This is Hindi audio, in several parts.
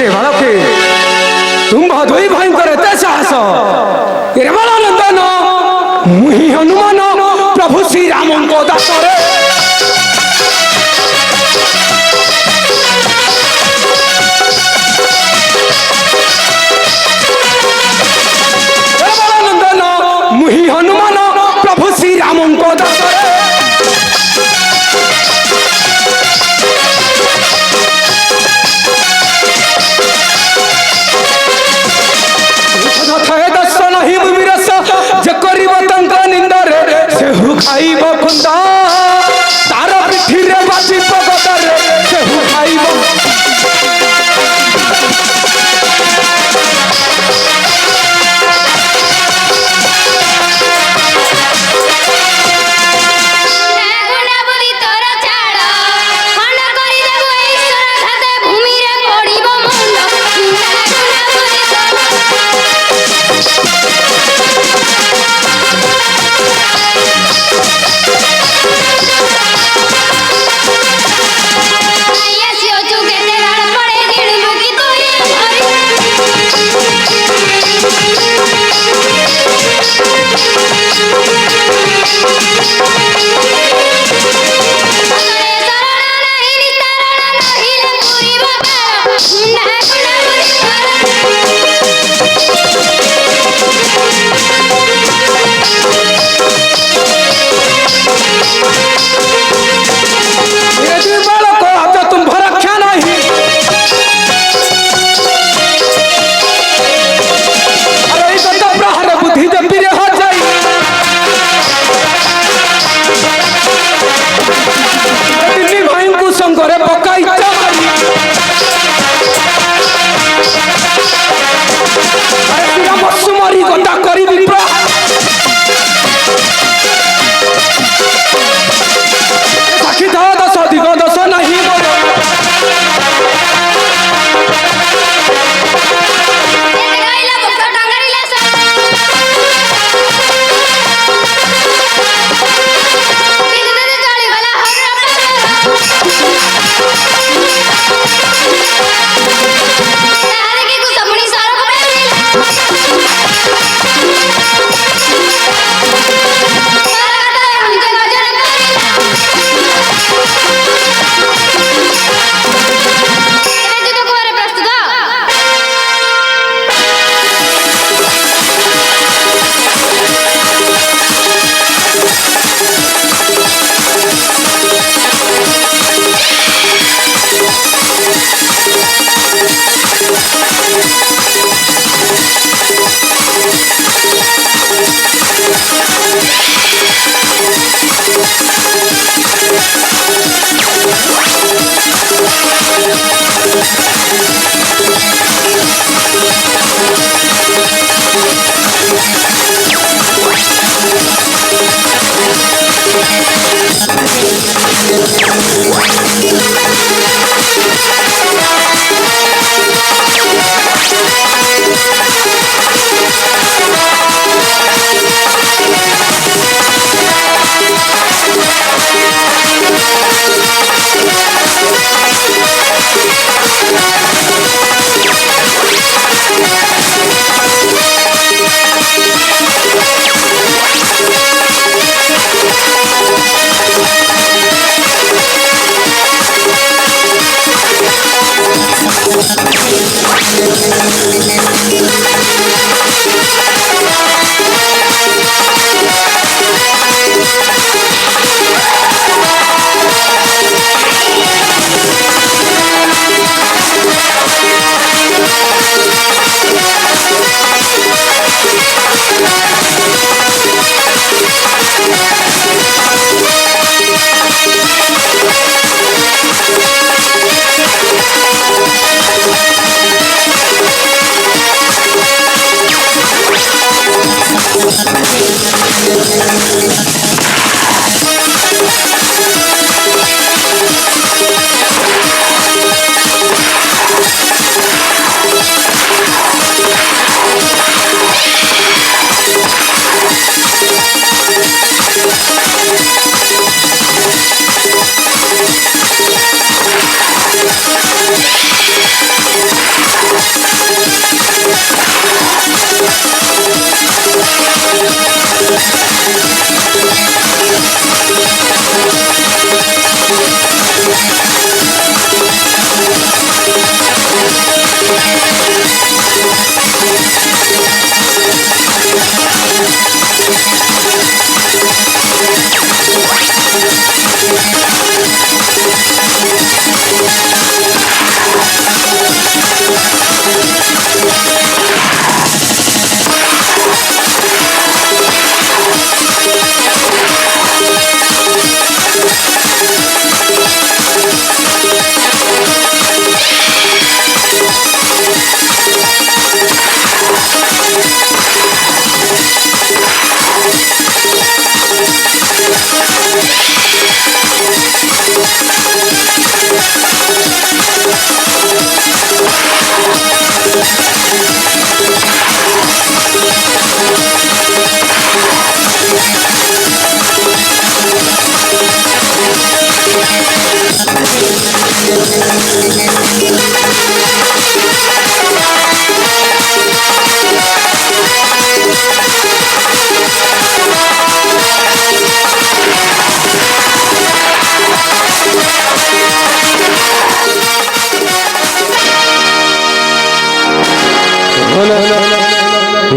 रे बालके तुम भदोई भयंकर एते साहस रे बाला नंदन मुहि हनुमान प्रभु श्री राम को दासरे रे बाला नंदन मुहि हनुमान प्रभु श्री राम को दासरे दर्शन ही विरस जे करिब तंका निंदरे से खाइब खुंदा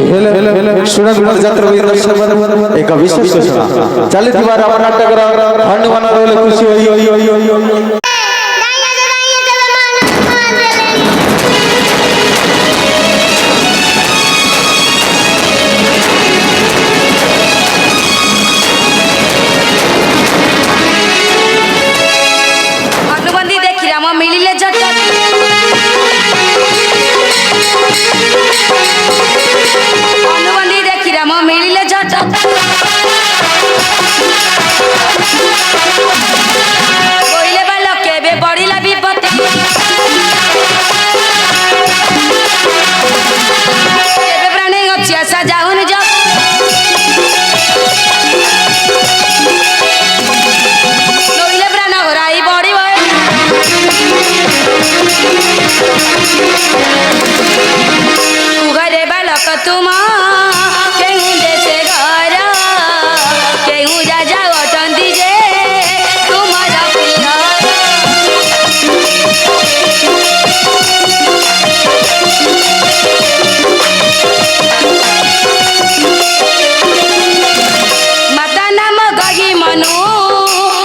सुरत जात्रा एक विशेष सूचना चलता नाटक हनुमान खुशी मिलिले जट अनुबंधी देखी राम मिलिले जट कोइले बाल केबे पड़िला विपत्ति केबे प्राणे अछि आशा जाउन जा नइले प्राण हराई बड़ी घरे बालक तुम केहू देशे घर केहू राजा अटंती जे तुमर प्रिय माता नाम गही मनु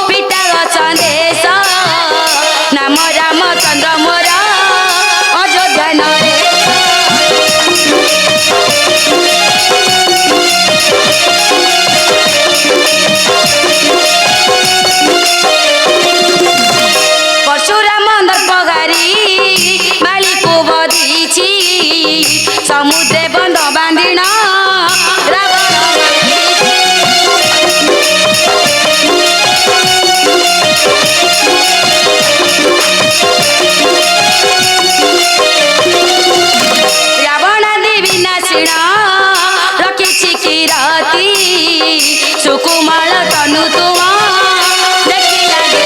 पिता संदेश नाम रामचंद्र मोर अयोध्या नरे परशुराम दर्पगारी बाली को बधीची समुद्रे बंध बांधिण रावण रावणादि विनाशिण रखिछि किराती सुकुमार तनु तुम देखी लागे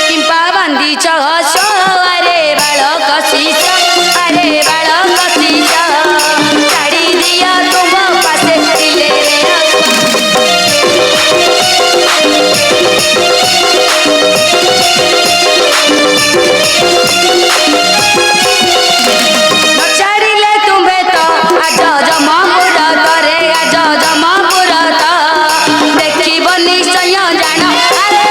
किंपा बांधी चहस अरे बालक शीश अरे बालक शीश छाड़ी दिया तुम पासे दिले रे छाड़िले तुम्हें तो आज जमपुर तरे आज जमपुर तो देखिब निश्चय जान अरे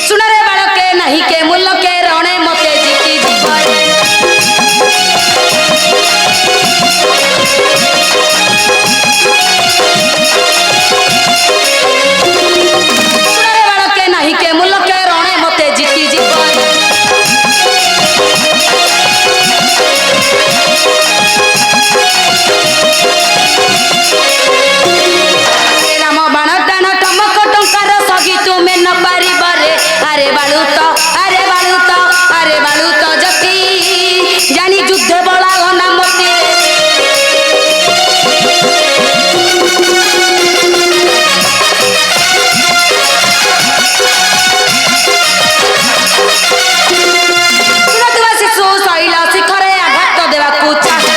सुनरे बालके नहीं के मूल्य के रणे मते जीती जीवन सुनरे बालके नहीं के मूल्य के रणे मते जीती जीवन राम बाण टाण टमक टंकार सगी तुमे न पारी बारे अरे बालुत अरे बालुत अरे बालुत जति जानी युद्ध बला घना मती सुनतवा शिशु शैल शिखरे आघात देवाकू चाहे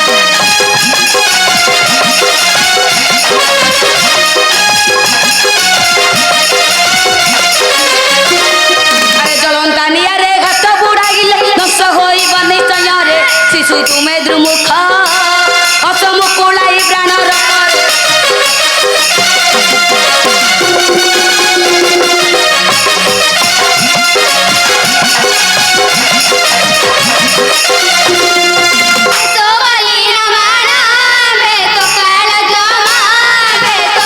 अरे जलंता नियारे घात बुड़ाइले नष्ट होइब निश्चय रे शिशु तुमे द्रुमुख असमुकुलाई प्राण रखरे तो बली न माना बे तो काल जमा बे तो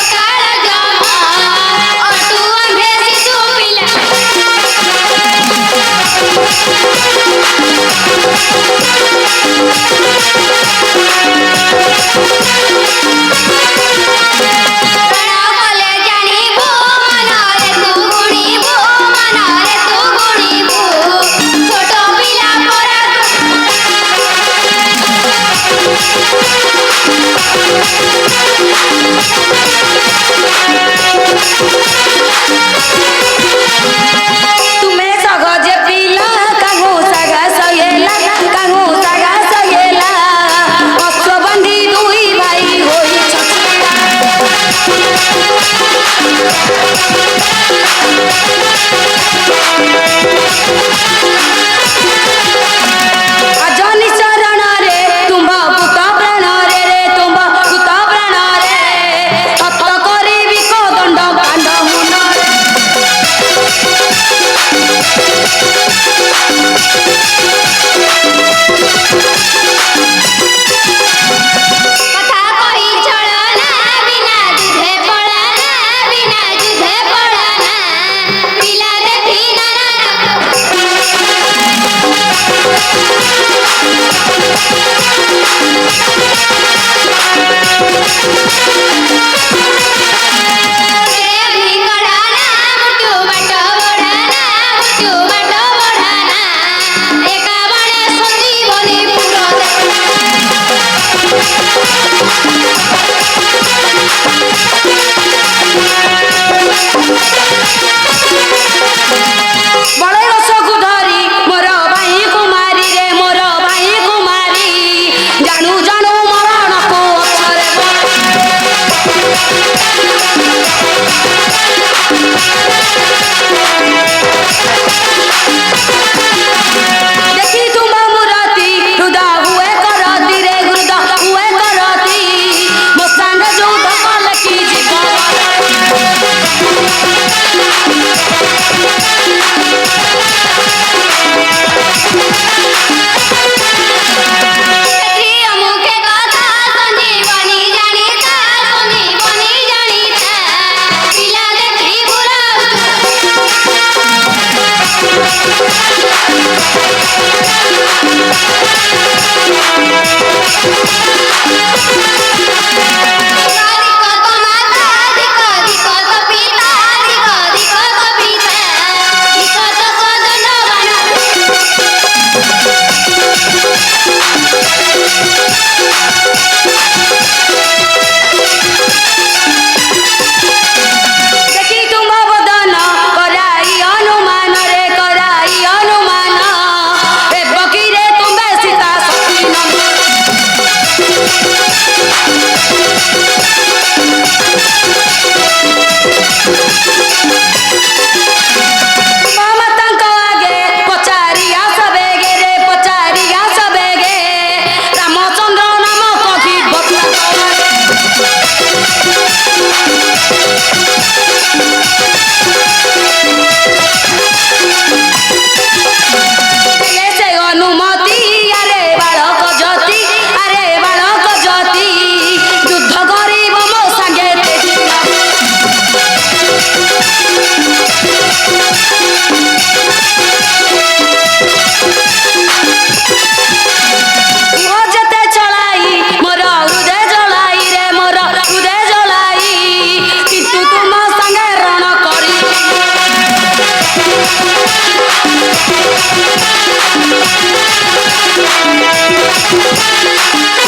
रे